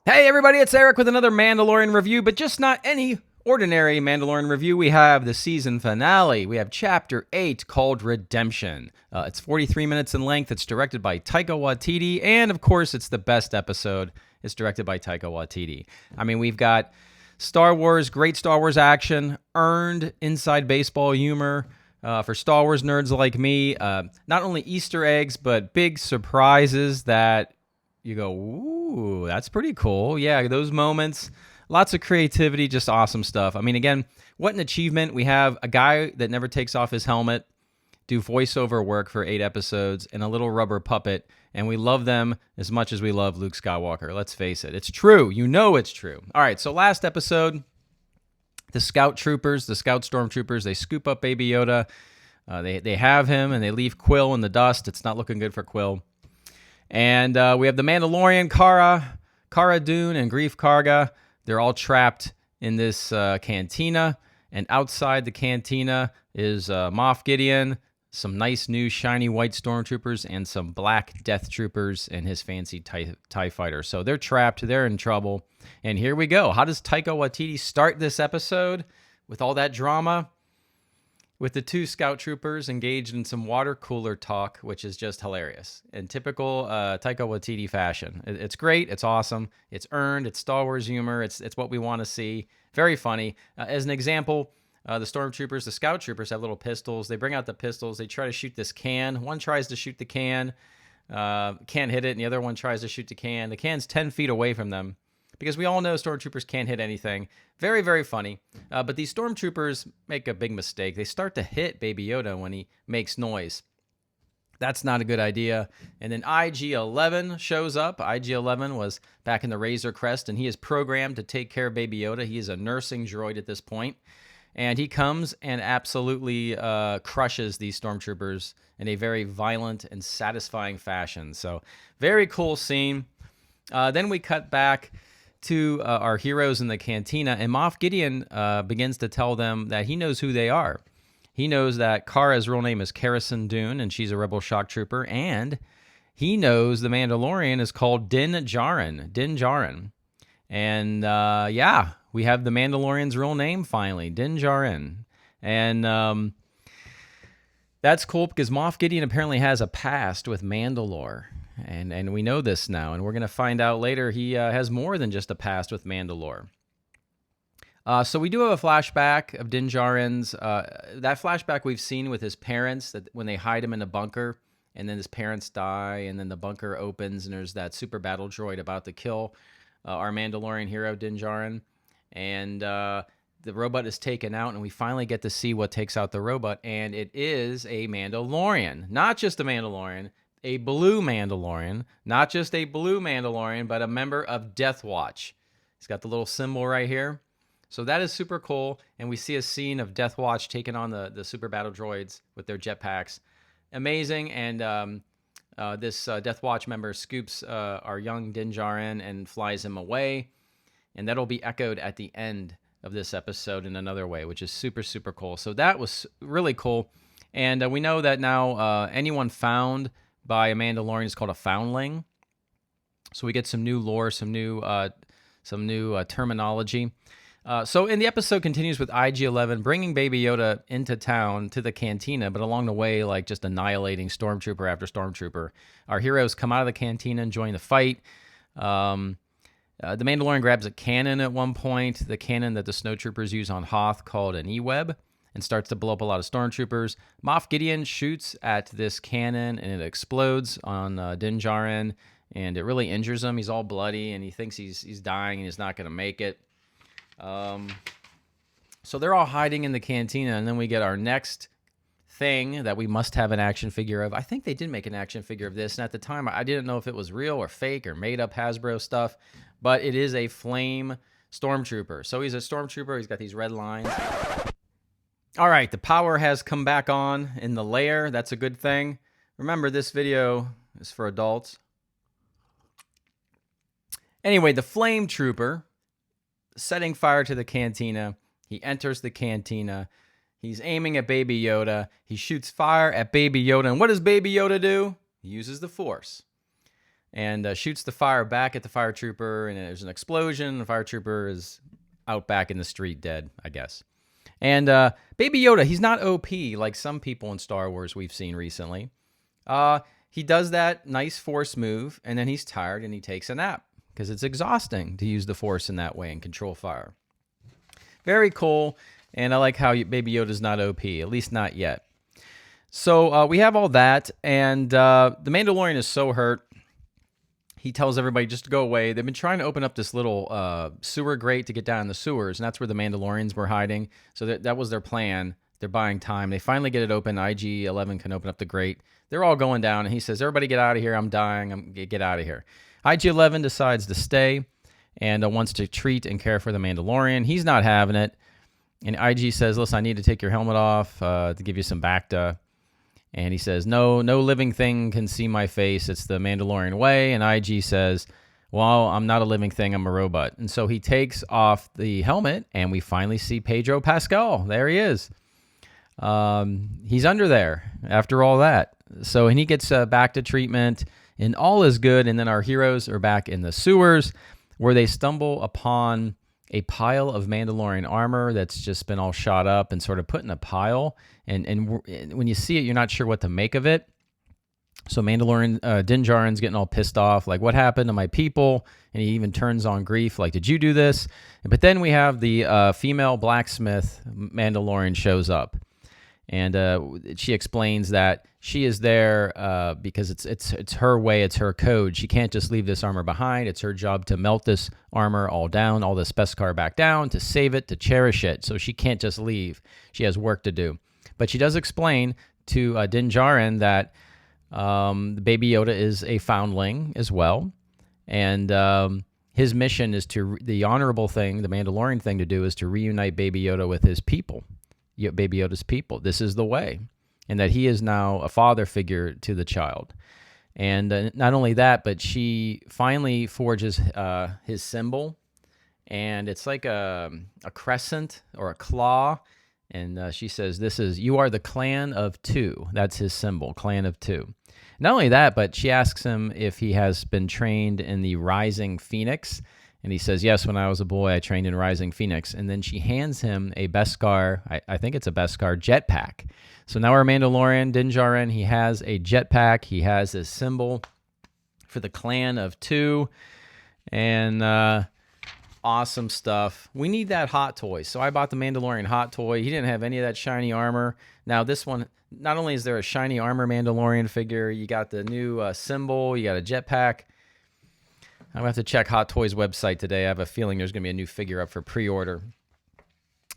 Hey everybody, it's Eric with another Mandalorian review, but just not any ordinary Mandalorian review. We have the season finale. We have Chapter 8 called Redemption. It's 43 minutes in length. It's directed by Taika Waititi, and of course, it's the best episode. It's directed by Taika Waititi. I mean, we've got Star Wars, great Star Wars action, earned inside baseball humor. For Star Wars nerds like me, not only Easter eggs, but big surprises that you go, ooh, that's pretty cool. Yeah, those moments, lots of creativity, just awesome stuff. I mean, again, what an achievement. We have a guy that never takes off his helmet do voiceover work for 8 episodes and a little rubber puppet, and we love them as much as we love Luke Skywalker. Let's face it. It's true. You know it's true. All right, so last episode, the scout stormtroopers, they scoop up Baby Yoda. They have him, and they leave Quill in the dust. It's not looking good for Quill. And we have the Mandalorian, Cara Dune, and Greef Karga. They're all trapped in this cantina. And outside the cantina is Moff Gideon, some nice new shiny white stormtroopers, and some black death troopers and his fancy TIE fighter. So they're trapped. They're in trouble. And here we go. How does Taika Waititi start this episode with all that drama? With the 2 scout troopers engaged in some water cooler talk, which is just hilarious. In typical Taika Waititi fashion. It's great. It's awesome. It's earned. It's Star Wars humor. It's what we want to see. Very funny. As an example, the stormtroopers, the scout troopers have little pistols. They bring out the pistols. They try to shoot this can. One tries to shoot the can, can't hit it, and the other one tries to shoot the can. The can's 10 feet away from them, because we all know stormtroopers can't hit anything. Very, very funny. But these stormtroopers make a big mistake. They start to hit Baby Yoda when he makes noise. That's not a good idea. And then IG-11 shows up. IG-11 was back in the Razor Crest, and he is programmed to take care of Baby Yoda. He is a nursing droid at this point. And he comes and absolutely crushes these stormtroopers in a very violent and satisfying fashion. So very cool scene. Then we cut back to our heroes in the cantina, and Moff Gideon begins to tell them that he knows who they are. He knows that Kara's real name is Kerrison Dune, and she's a rebel shock trooper, and he knows the Mandalorian is called Din Djarin. And yeah, we have the Mandalorian's real name finally, Din Djarin. And that's cool because Moff Gideon apparently has a past with Mandalore. And we know this now, and we're going to find out later he has more than just a past with Mandalore. So we do have a flashback of Din Djarin's. That flashback we've seen with his parents, that when they hide him in a bunker, and then his parents die, and then the bunker opens, and there's that super battle droid about to kill our Mandalorian hero, Din Djarin. And the robot is taken out, and we finally get to see what takes out the robot, and it is a Mandalorian. Not just a Mandalorian, a blue Mandalorian. Not just a blue Mandalorian, but a member of Death Watch. He's got the little symbol right here. So that is super cool, and we see a scene of Death Watch taking on the super battle droids with their jetpacks. Amazing, and this Death Watch member scoops our young Din Djarin and flies him away, and that'll be echoed at the end of this episode in another way, which is super, super cool. So that was really cool, and we know that now anyone found by a Mandalorian is called a foundling. So we get some new lore, some new terminology. So in the episode continues with IG-11 bringing Baby Yoda into town to the cantina, but along the way, like just annihilating stormtrooper after stormtrooper. Our heroes come out of the cantina and join the fight. The Mandalorian grabs a cannon at one point, the cannon that the snowtroopers use on Hoth called an E-Web, and starts to blow up a lot of stormtroopers. Moff Gideon shoots at this cannon, and it explodes on Din Djarin, and it really injures him. He's all bloody, and he thinks he's dying, and he's not going to make it. So they're all hiding in the cantina, and then we get our next thing that we must have an action figure of. I think they did make an action figure of this, and at the time, I didn't know if it was real or fake or made-up Hasbro stuff, but it is a flame stormtrooper. So he's a stormtrooper. He's got these red lines. All right, the power has come back on in the lair. That's a good thing. Remember, this video is for adults. Anyway, the flame trooper setting fire to the cantina. He enters the cantina. He's aiming at Baby Yoda. He shoots fire at Baby Yoda. And what does Baby Yoda do? He uses the Force. and shoots the fire back at the fire trooper, and there's an explosion. The fire trooper is out back in the street dead, I guess. And Baby Yoda, he's not OP like some people in Star Wars we've seen recently. He does that nice Force move, and then he's tired and he takes a nap because it's exhausting to use the Force in that way and control fire. Very cool, and I like how Baby Yoda's not OP, at least not yet. So we have all that, and the Mandalorian is so hurt. He tells everybody just to go away. They've been trying to open up this little sewer grate to get down in the sewers, and that's where the Mandalorians were hiding. So that was their plan. They're buying time. They finally get it open. IG-11 can open up the grate. They're all going down, and he says, everybody get out of here. I'm dying. Get out of here. IG-11 decides to stay and wants to treat and care for the Mandalorian. He's not having it. And IG says, listen, I need to take your helmet off to give you some Bacta. And he says, no living thing can see my face. It's the Mandalorian way. And IG says, well, I'm not a living thing. I'm a robot. And so he takes off the helmet, and we finally see Pedro Pascal. There he is. He's under there after all that. So, and he gets back to treatment, and all is good. And then our heroes are back in the sewers, where they stumble upon a pile of Mandalorian armor that's just been all shot up and sort of put in a pile. And when you see it, you're not sure what to make of it. So Mandalorian Din Djarin's getting all pissed off, like, what happened to my people? And he even turns on Grief, like, did you do this? But then we have the female blacksmith Mandalorian shows up. And she explains that she is there because it's her way, it's her code. She can't just leave this armor behind. It's her job to melt this armor all down, all this Beskar back down, to save it, to cherish it. So she can't just leave. She has work to do. But she does explain to Din Djarin that Baby Yoda is a foundling as well. And his mission is the honorable thing, the Mandalorian thing to do, is to reunite Baby Yoda with his people. Baby Yoda's people. This is the way. And that he is now a father figure to the child. And not only that, but she finally forges his symbol. And it's like a crescent or a claw. And she says, you are the clan of two. That's his symbol, clan of two. Not only that, but she asks him if he has been trained in the Rising Phoenix. And he says, yes, when I was a boy, I trained in Rising Phoenix. And then she hands him a Beskar, I think it's a Beskar jetpack. So now our Mandalorian, Din Djarin, he has a jetpack. He has his symbol for the clan of two. And awesome stuff. We need that hot toy. So I bought the Mandalorian hot toy. He didn't have any of that shiny armor. Now this one, not only is there a shiny armor Mandalorian figure, you got the new symbol, you got a jetpack. I'm going to have to check Hot Toys' website today. I have a feeling there's going to be a new figure up for pre-order.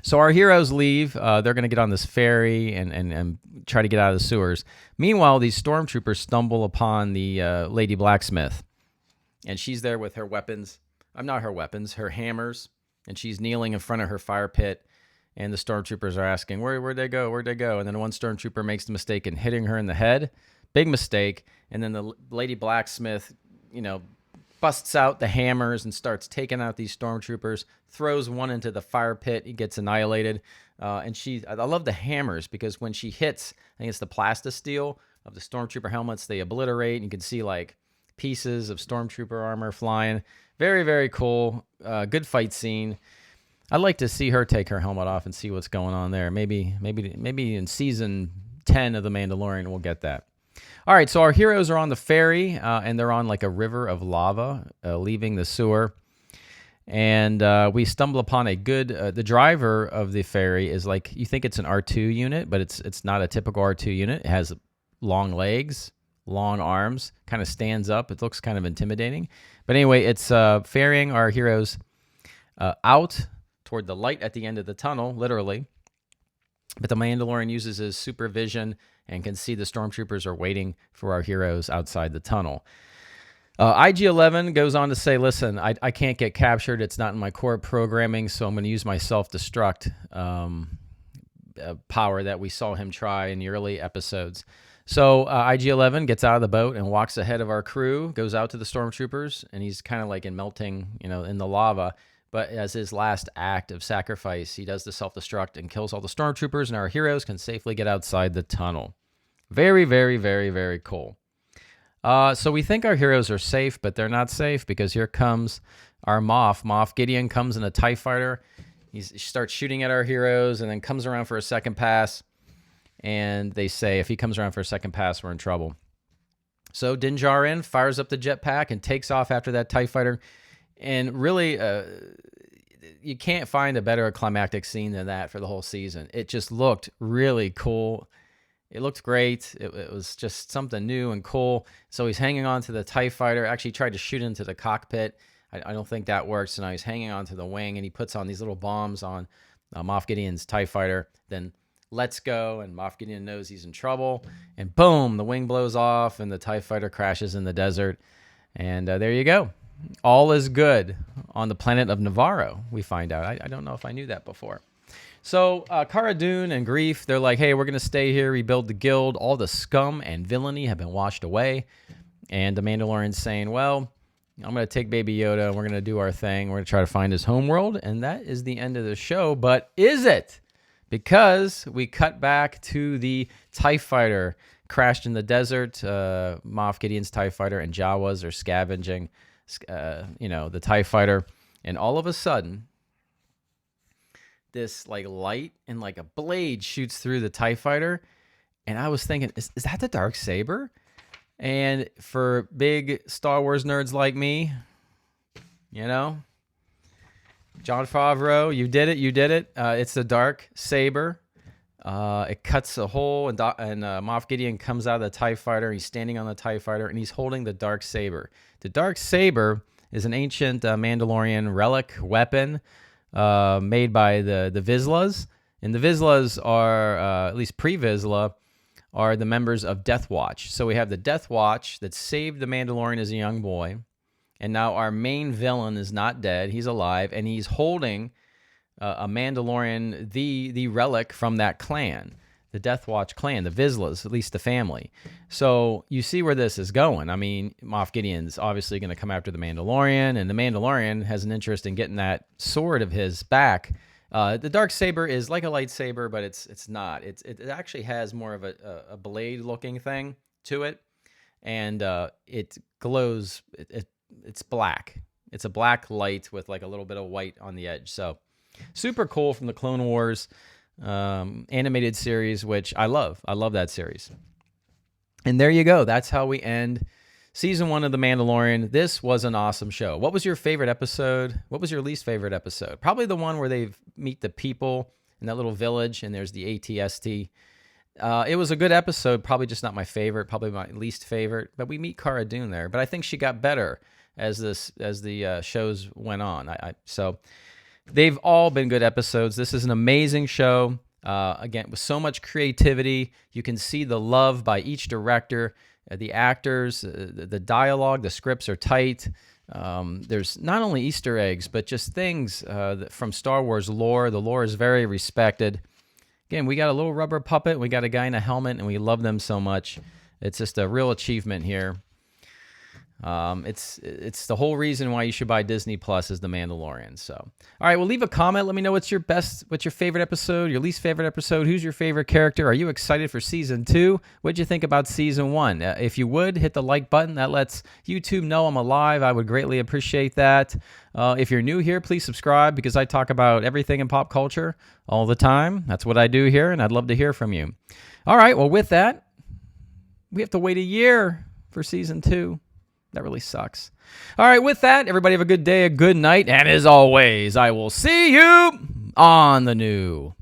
So our heroes leave. They're going to get on this ferry and try to get out of the sewers. Meanwhile, these stormtroopers stumble upon the Lady Blacksmith. And she's there with her weapons. Not her weapons, her hammers. And she's kneeling in front of her fire pit. And the stormtroopers are asking, where'd they go? Where'd they go? And then one stormtrooper makes the mistake in hitting her in the head. Big mistake. And then the Lady Blacksmith, busts out the hammers and starts taking out these stormtroopers, throws one into the fire pit. He gets annihilated. And I love the hammers because when she hits, I think it's the plastisteel of the stormtrooper helmets, they obliterate. And you can see like pieces of stormtrooper armor flying. Very, very cool. Good fight scene. I'd like to see her take her helmet off and see what's going on there. Maybe in season 10 of The Mandalorian, we'll get that. All right, so our heroes are on the ferry, and they're on like a river of lava, leaving the sewer. And we stumble upon the driver of the ferry is like, you think it's an R2 unit, but it's not a typical R2 unit. It has long legs, long arms, kind of stands up. It looks kind of intimidating. But anyway, it's ferrying our heroes out toward the light at the end of the tunnel, literally. But the Mandalorian uses his supervision and can see the stormtroopers are waiting for our heroes outside the tunnel. IG-11 goes on to say, listen, I can't get captured. It's not in my core programming, so I'm going to use my self-destruct power that we saw him try in the early episodes. So IG-11 gets out of the boat and walks ahead of our crew, goes out to the stormtroopers, and he's kind of like in the lava. But as his last act of sacrifice, he does the self-destruct and kills all the stormtroopers, and our heroes can safely get outside the tunnel. Very, very, very, very cool. So we think our heroes are safe, but they're not safe because here comes our Moff Gideon comes in a TIE fighter. He starts shooting at our heroes and then comes around for a second pass. And they say if he comes around for a second pass, we're in trouble. So Din Djarin fires up the jetpack and takes off after that TIE fighter. And really, you can't find a better climactic scene than that for the whole season. It just looked really cool. It looked great. It was just something new and cool. So he's hanging on to the TIE fighter. Actually tried to shoot into the cockpit. I don't think that works. So now he's hanging on to the wing, and he puts on these little bombs on Moff Gideon's TIE fighter. Then lets go, and Moff Gideon knows he's in trouble. And boom, the wing blows off, and the TIE fighter crashes in the desert. And there you go. All is good on the planet of Navarro, we find out. I don't know if I knew that before. So Cara Dune and Greef, they're like, hey, we're going to stay here, rebuild the guild. All the scum and villainy have been washed away. And the Mandalorian's saying, well, I'm going to take Baby Yoda, and we're going to do our thing. We're going to try to find his homeworld. And that is the end of the show. But is it? Because we cut back to the TIE fighter crashed in the desert. Moff Gideon's TIE fighter and Jawas are scavenging the TIE fighter, and all of a sudden this like light and like a blade shoots through the TIE fighter, and I was thinking, is that the dark saber? And for big Star Wars nerds like me, Jon Favreau, you did it. It's the dark saber. It cuts a hole, and Moff Gideon comes out of the TIE fighter. He's standing on the TIE fighter, and he's holding the dark saber. The dark saber is an ancient Mandalorian relic weapon made by the Vizslas. And the Vizslas are, at least pre-Vizsla, are the members of Death Watch. So we have the Death Watch that saved the Mandalorian as a young boy. And now our main villain is not dead. He's alive, and he's holding a Mandalorian, the relic from that clan, the Death Watch clan, the Vizslas, at least the family. So you see where this is going. I mean, Moff Gideon's obviously going to come after the Mandalorian, and the Mandalorian has an interest in getting that sword of his back. The dark saber is like a lightsaber, but it's not. It actually has more of a blade-looking thing to it, and it glows. It's black. It's a black light with like a little bit of white on the edge. So super cool from the Clone Wars animated series, which I love. I love that series. And there you go. That's how we end season 1 of The Mandalorian. This was an awesome show. What was your favorite episode? What was your least favorite episode? Probably the one where they meet the people in that little village, and there's the AT-ST. It was a good episode, probably just not my favorite, probably my least favorite. But we meet Cara Dune there. But I think she got better as the shows went on. So they've all been good episodes. This is an amazing show. Again, with so much creativity, you can see the love by each director, the actors, the dialogue, the scripts are tight. There's not only Easter eggs, but just things from Star Wars lore. The lore is very respected. Again, we got a little rubber puppet. We got a guy in a helmet, and we love them so much. It's just a real achievement here. It's the whole reason why you should buy Disney Plus is The Mandalorian. So, all right, well, leave a comment. Let me know what's your favorite episode, your least favorite episode. Who's your favorite character? Are you excited for season 2? What'd you think about season 1? If you would, hit the like button. That lets YouTube know I'm alive. I would greatly appreciate that. If you're new here, please subscribe because I talk about everything in pop culture all the time. That's what I do here, and I'd love to hear from you. All right, well, with that, we have to wait a year for season 2. That really sucks. All right, with that, everybody have a good day, a good night, and as always, I will see you on the new.